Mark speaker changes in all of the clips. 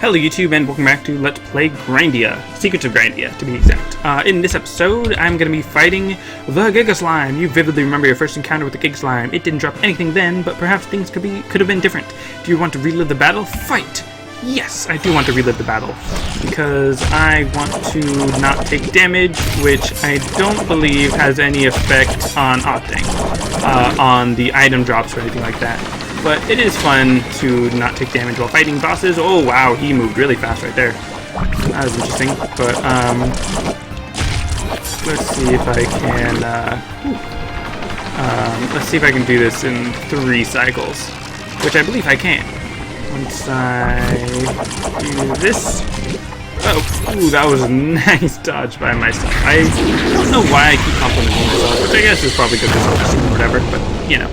Speaker 1: Hello YouTube and welcome back to Let's Play Grindea, Secrets of Grindea to be exact. In this episode, I'm going to be fighting the Giga Slime. You vividly remember your first encounter with the Giga Slime. It didn't drop anything then, but perhaps things could have been different. Do you want to relive the battle? Fight! Yes, I do want to relive the battle, because I want to not take damage, which I don't believe has any effect on on the item drops or anything like that. But it is fun to not take damage while fighting bosses. Oh wow, he moved really fast right there. That was interesting. But let's see if I can do this in 3 cycles, which I believe I can. Once I do this. Oh, ooh, that was a nice dodge by myself. I don't know why I keep complimenting myself, which I guess is probably because it's or whatever, but you know.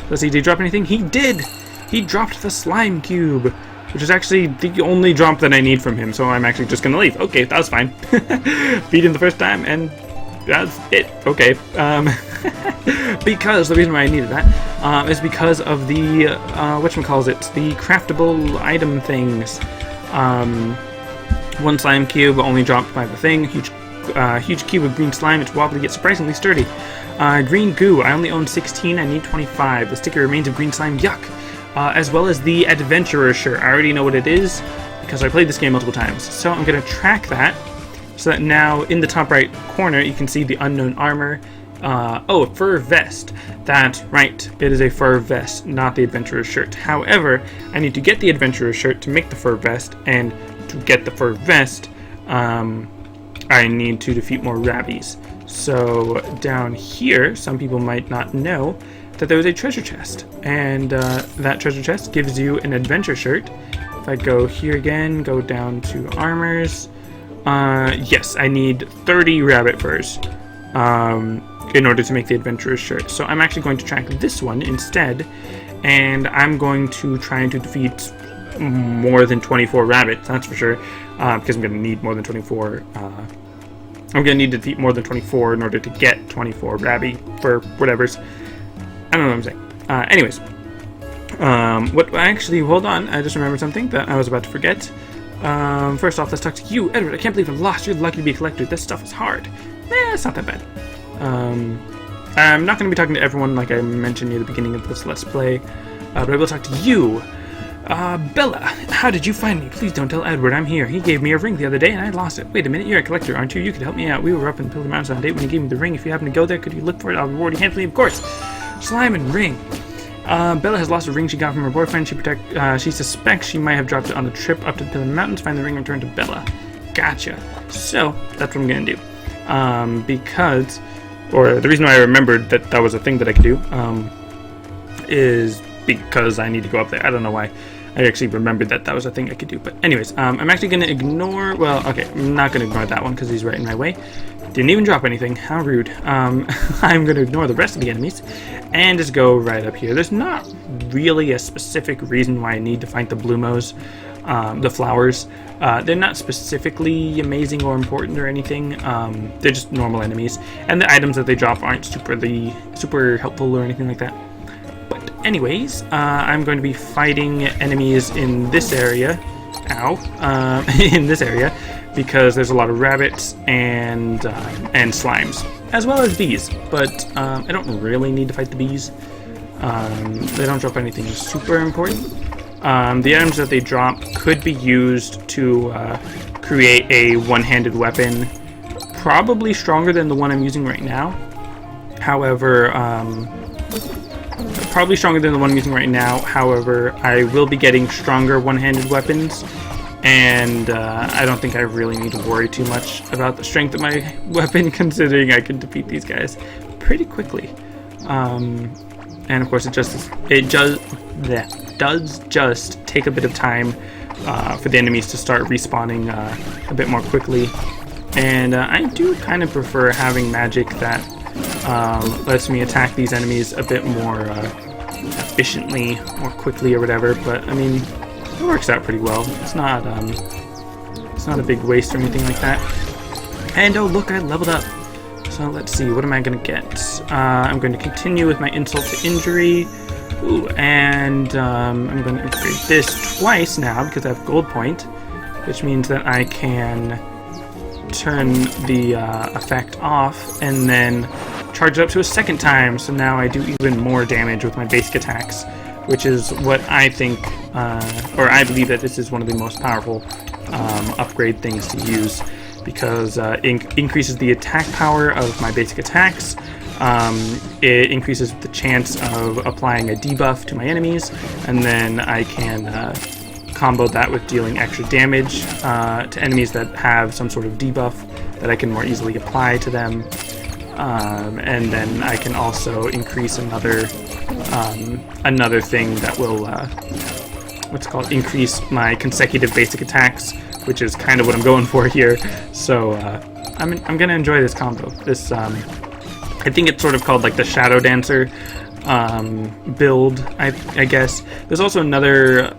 Speaker 1: Does he drop anything? He did! He dropped the slime cube, which is actually the only drop that I need from him, so I'm actually just gonna leave. Okay, that was fine. Beat him the first time, and that's it. Okay. Because the reason why I needed that is because of the, whatchamacallit, the craftable item things. 1 slime cube only dropped by the thing. Huge cube of green slime. It's wobbly yet surprisingly sturdy. Green goo. I only own 16. I need 25. The sticky remains of green slime. Yuck. As well as the adventurer shirt. I already know what it is because I played this game multiple times. So I'm going to track that so that now in the top right corner you can see the unknown armor. Oh, fur vest. That's right. It is a fur vest, not the adventurer shirt. However, I need to get the adventurer shirt to make the fur vest, and to get the fur vest, I need to defeat more rabbies. So down here, some people might not know that there was a treasure chest, and that treasure chest gives you an adventure shirt. If I go here again, go down to armors, yes, I need 30 rabbit furs in order to make the adventurer's shirt. So I'm actually going to track this one instead, and I'm going to try to defeat more than 24 rabbits, that's for sure, because I'm going to need more than 24. I'm going to need to defeat more than 24 in order to get 24 rabbi for whatever's. I don't know what I'm saying. Anyways, hold on, I just remembered something that I was about to forget. First off, let's talk to you, Edward. I can't believe I lost. You're lucky to be a collector. This stuff is hard. It's not that bad. I'm not going to be talking to everyone like I mentioned near the beginning of this Let's Play, but I will talk to you. Bella, how did you find me? Please don't tell Edward I'm here. He gave me a ring the other day and I lost it. Wait a minute, you're a collector, aren't you? You could help me out. We were up in Pillar Mountains on a date when he gave me the ring. If you happen to go there, could you look for it? I'll reward you handsomely, of course. Slime and ring. Bella has lost a ring she got from her boyfriend. She suspects she might have dropped it on the trip up to the Pillar Mountains. Find the ring and return to Bella. Gotcha. So, that's what I'm gonna do. The reason why I remembered that that was a thing that I could do, is because I need to go up there. I don't know why. I actually remembered that that was a thing I could do. But anyways, I'm actually going to ignore, well, okay, I'm not going to ignore that one because he's right in my way. Didn't even drop anything. How rude. I'm going to ignore the rest of the enemies and just go right up here. There's not really a specific reason why I need to fight the Blumos, the flowers. They're not specifically amazing or important or anything. They're just normal enemies. And the items that they drop aren't super helpful or anything like that. Anyways, I'm going to be fighting enemies in this area. Ow. In this area, because there's a lot of rabbits and slimes, as well as bees. But I don't really need to fight the bees. They don't drop anything super important. The items that they drop could be used to create a one-handed weapon, probably stronger than the one I'm using right now. However, I will be getting stronger one-handed weapons, and I don't think I really need to worry too much about the strength of my weapon, considering I can defeat these guys pretty quickly. And of course, it does just take a bit of time for the enemies to start respawning a bit more quickly, and I do kind of prefer having magic that lets me attack these enemies a bit more efficiently, more quickly or whatever, but I mean, it works out pretty well. It's not a big waste or anything like that. And oh look, I leveled up. So let's see, what am I going to get? I'm going to continue with my insult to injury. Ooh, and I'm going to upgrade this twice now because I have gold point. which means that I can turn the effect off and then charge it up to a second time, so now I do even more damage with my basic attacks, which is what I think, or I believe that this is one of the most powerful upgrade things to use, because it increases the attack power of my basic attacks. It increases the chance of applying a debuff to my enemies, and then I can combo that with dealing extra damage to enemies that have some sort of debuff that I can more easily apply to them. And then I can also increase another thing that will increase my consecutive basic attacks, which is kind of what I'm going for here. So I'm gonna enjoy this combo. This I think it's sort of called like the Shadow Dancer build, I guess. There's also another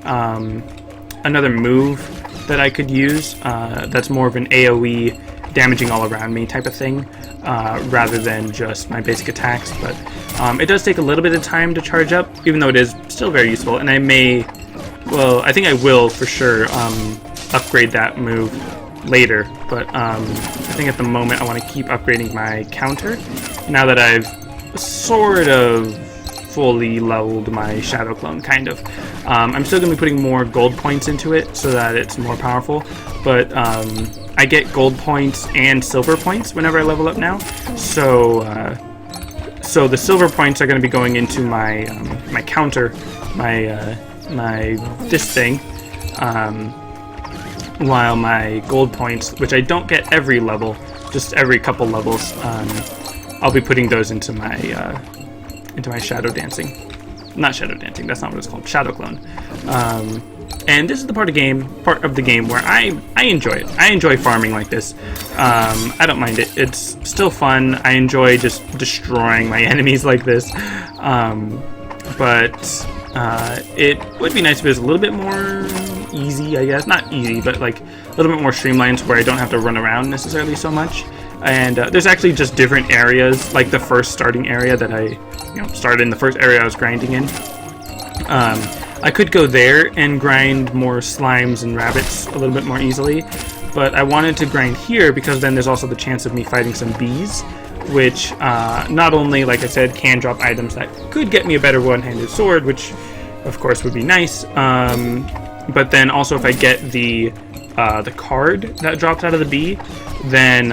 Speaker 1: move that I could use that's more of an AoE damaging all around me type of thing, rather than just my basic attacks, but it does take a little bit of time to charge up, even though it is still very useful, and I think I will for sure upgrade that move later, but I think at the moment I want to keep upgrading my counter, now that I've sort of fully leveled my Shadow Clone, kind of. I'm still going to be putting more gold points into it so that it's more powerful, but I get gold points and silver points whenever I level up now, so the silver points are going to be going into my my counter, my this thing, while my gold points, which I don't get every level, just every couple levels, I'll be putting those into my Shadow Dancing. Not Shadow Dancing, that's not what it's called, Shadow Clone. And this is the part of the game where I enjoy it. I enjoy farming like this. I don't mind it. It's still fun. I enjoy just destroying my enemies like this. But it would be nice if it was a little bit more easy, I guess. Not easy, but like a little bit more streamlined, where I don't have to run around necessarily so much. And there's actually just different areas, like the first starting area that I started in, the first area I was grinding in. I could go there and grind more slimes and rabbits a little bit more easily, but I wanted to grind here because then there's also the chance of me fighting some bees, which not only, like I said, can drop items that could get me a better one-handed sword, which of course would be nice, but then also if I get the card that drops out of the bee, then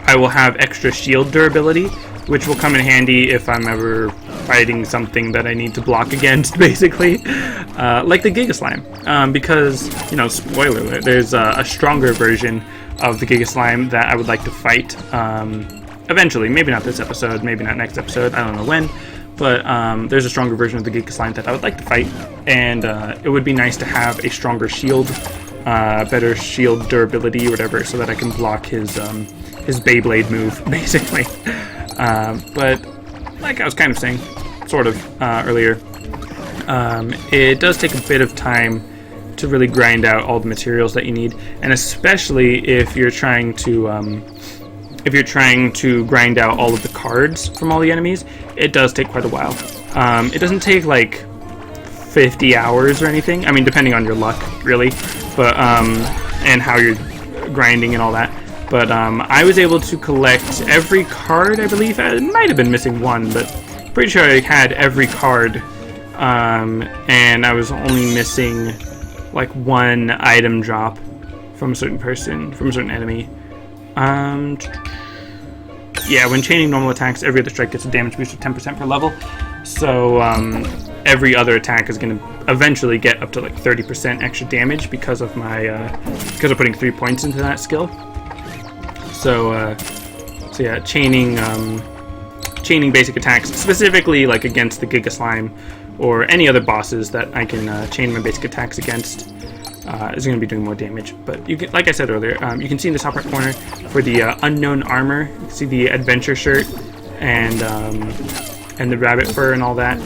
Speaker 1: I will have extra shield durability, which will come in handy if I'm ever fighting something that I need to block against, basically, like the Giga Slime, because, spoiler alert, there's a stronger version of the Giga Slime that I would like to fight eventually. Maybe not this episode, maybe not next episode, I don't know when, but there's a stronger version of the Giga Slime that I would like to fight, and it would be nice to have a stronger shield, better shield durability or whatever, so that I can block his Beyblade move, basically. But like I was kind of saying, sort of, earlier, it does take a bit of time to really grind out all the materials that you need, and especially if you're trying to grind out all of the cards from all the enemies, it does take quite a while. It doesn't take like 50 hours or anything, I mean, depending on your luck, really, but and how you're grinding and all that. But I was able to collect every card, I believe. I might have been missing one, but pretty sure I had every card. And I was only missing like one item drop from a certain person, from a certain enemy. Yeah, when chaining normal attacks, every other strike gets a damage boost of 10% per level. So every other attack is going to eventually get up to like 30% extra damage because of my because of putting 3 points into that skill. So yeah, chaining basic attacks, specifically like against the Giga Slime or any other bosses that I can chain my basic attacks against, is going to be doing more damage. But you can, like I said earlier, you can see in the top right corner for the unknown armor, you can see the adventure shirt and the rabbit fur and all that.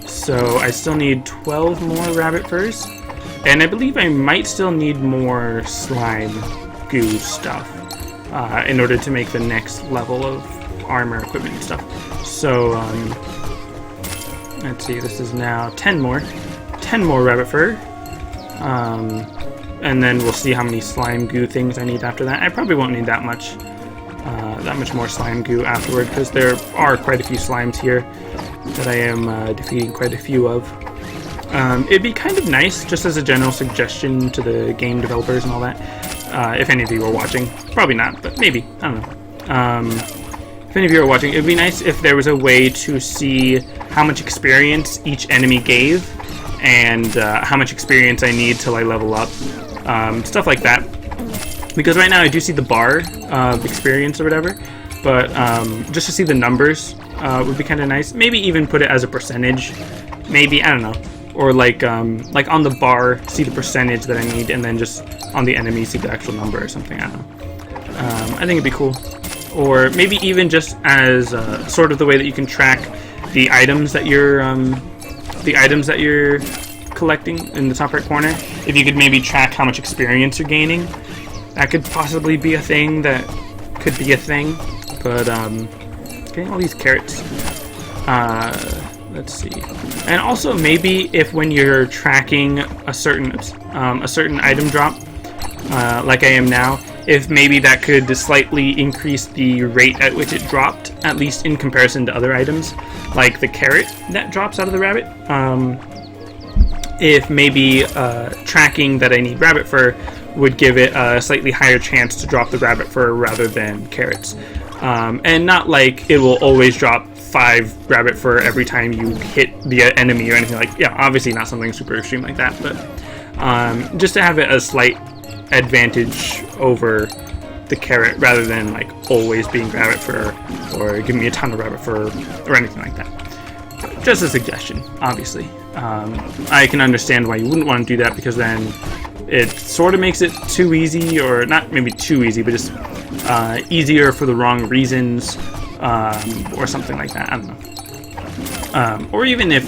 Speaker 1: So I still need 12 more rabbit furs, and I believe I might still need more slime goo stuff in order to make the next level of armor, equipment, and stuff. So let's see, this is now 10 more rabbit fur. and then we'll see how many slime goo things I need after that. I probably won't need that much more slime goo afterward, because there are quite a few slimes here that I am defeating quite a few of. It'd be kind of nice, just as a general suggestion to the game developers and all that, if any of you are watching. Probably not, but maybe. I don't know. If any of you are watching, it'd be nice if there was a way to see how much experience each enemy gave, and how much experience I need till I level up. Stuff like that. Because right now I do see the bar of experience or whatever, but just to see the numbers would be kind of nice. Maybe even put it as a percentage. Maybe, I don't know. Or like on the bar, see the percentage that I need, and then just on the enemy see the actual number or something. I don't know. I think it'd be cool. Or maybe even just as sort of the way that you can track the items that you're collecting in the top right corner. If you could maybe track how much experience you're gaining, that could possibly be a thing. That could be a thing. But getting all these carrots. Let's see. And also maybe if when you're tracking a certain item drop, like I am now, if maybe that could slightly increase the rate at which it dropped, at least in comparison to other items, like the carrot that drops out of the rabbit. If maybe tracking that I need rabbit fur would give it a slightly higher chance to drop the rabbit fur rather than carrots. And not like it will always drop 5 rabbit fur every time you hit the enemy or anything like. Yeah, obviously not something super extreme like that, but just to have it a slight advantage over the carrot rather than like always being rabbit fur or giving me a ton of rabbit fur or anything like that. But just a suggestion, obviously. I can understand why you wouldn't want to do that, because then it sort of makes it too easy, or not maybe too easy, but just easier for the wrong reasons, or something like that. I don't know. Or even if,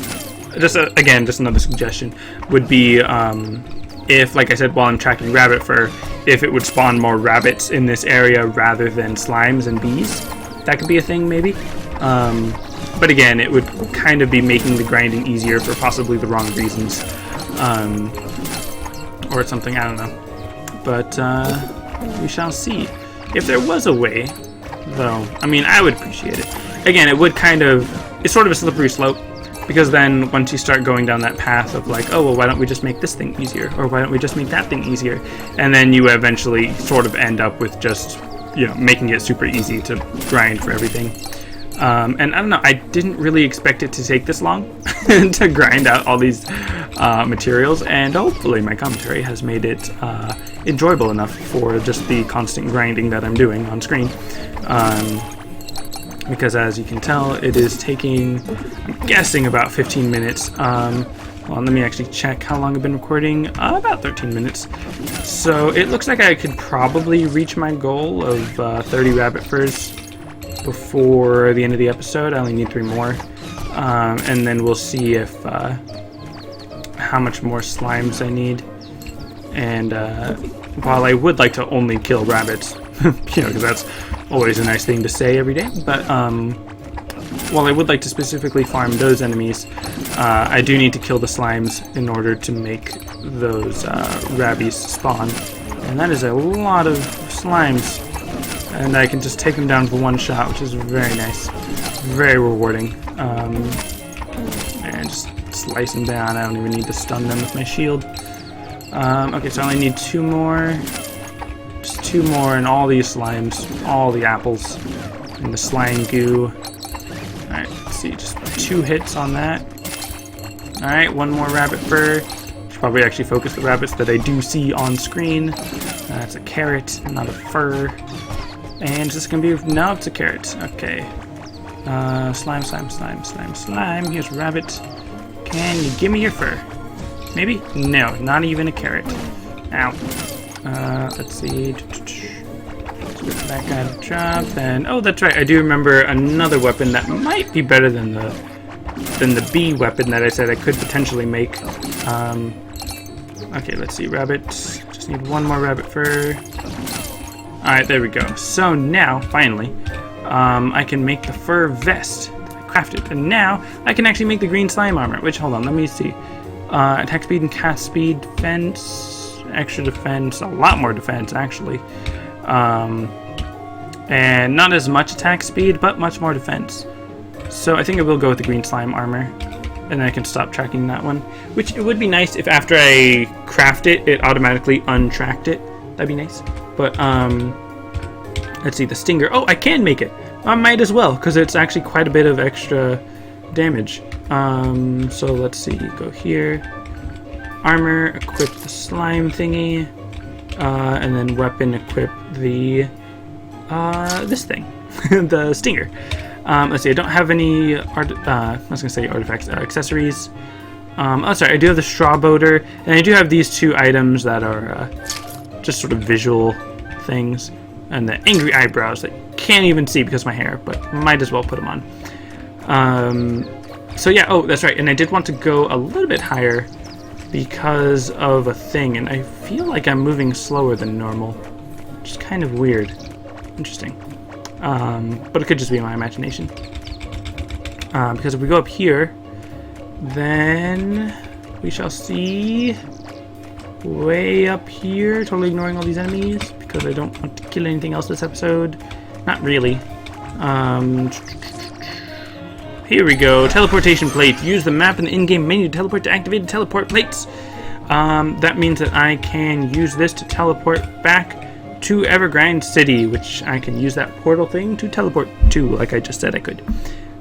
Speaker 1: just another suggestion would be if, like I said, while I'm tracking rabbit fur, if it would spawn more rabbits in this area rather than slimes and bees. That could be a thing, maybe. But again, it would kind of be making the grinding easier for possibly the wrong reasons. Or something, I don't know. But we shall see. If there was a way, though, I mean, I would appreciate it. Again, it would kind of, it's sort of a slippery slope, because then once you start going down that path of like, oh, well, why don't we just make this thing easier? Or why don't we just make that thing easier? And then you eventually sort of end up with just, you know, making it super easy to grind for everything. And I don't know, I didn't really expect it to take this long to grind out all these materials, and hopefully my commentary has made it enjoyable enough for just the constant grinding that I'm doing on screen. Because as you can tell, it is taking, I'm guessing, about 15 minutes. Well, let me actually check how long I've been recording. About 13 minutes. So it looks like I could probably reach my goal of 30 rabbit furs before the end of the episode. I only need 3 more. And then we'll see if how much more slimes I need. And while I would like to only kill rabbits, you know, because that's always a nice thing to say every day, but while I would like to specifically farm those enemies, I do need to kill the slimes in order to make those rabbies spawn. And that is a lot of slimes. And I can just take them down for one shot, which is very nice. Very rewarding. And just slice them down. I don't even need to stun them with my shield. Okay, so I only need 2 more. Just 2 more, and all these slimes, all the apples, and the slime goo. Alright, let's see, just 2 hits on that. Alright, 1 more rabbit fur. Should probably actually focus the rabbits that I do see on screen. That's a carrot, not a fur. And is this gonna be, no, it's a carrot. Okay. Slime, slime, slime, slime, slime. Here's rabbit. Can you give me your fur? Maybe? No, not even a carrot. Ow. Let's see. Let's wait for that guy to drop. Then, oh, that's right. I do remember another weapon that might be better than the bee weapon that I said I could potentially make. Okay, let's see. Rabbit. Just need 1 more rabbit fur. Alright, there we go. So now, finally, I can make the fur vest that I crafted. And now, I can actually make the green slime armor. Which, hold on, let me see. Attack speed and cast speed, defense, extra defense, a lot more defense actually, and not as much attack speed, but much more defense. So I think I will go with the green slime armor, and then I can stop tracking that one. Which it would be nice if after I craft it, it automatically untracked it. That'd be nice. But let's see, the stinger. Oh, I can make it. I might as well, because it's actually quite a bit of extra damage. So let's see, go here. Armor, equip the slime thingy, and then weapon, equip the this thing, the stinger. Let's see, I don't have any I was gonna say artifacts, accessories. Oh, sorry, I do have the straw boater, and I do have these two items that are just sort of visual things, and the angry eyebrows that you can't even see because of my hair, but might as well put them on. So yeah, oh, that's right, and I did want to go a little bit higher because of a thing, and I feel like I'm moving slower than normal, which is kind of weird. Interesting. But it could just be my imagination. Because if we go up here, then we shall see way up here, totally ignoring all these enemies, because I don't want to kill anything else this episode. Not really. Here we go. Teleportation plate. Use the map in the in-game menu to teleport to activated teleport plates. That means that I can use this to teleport back to Evergrind City, which I can use that portal thing to teleport to, like I just said I could.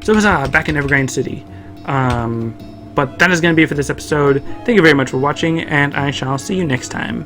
Speaker 1: So huzzah, back in Evergrind City. But that is going to be it for this episode. Thank you very much for watching, and I shall see you next time.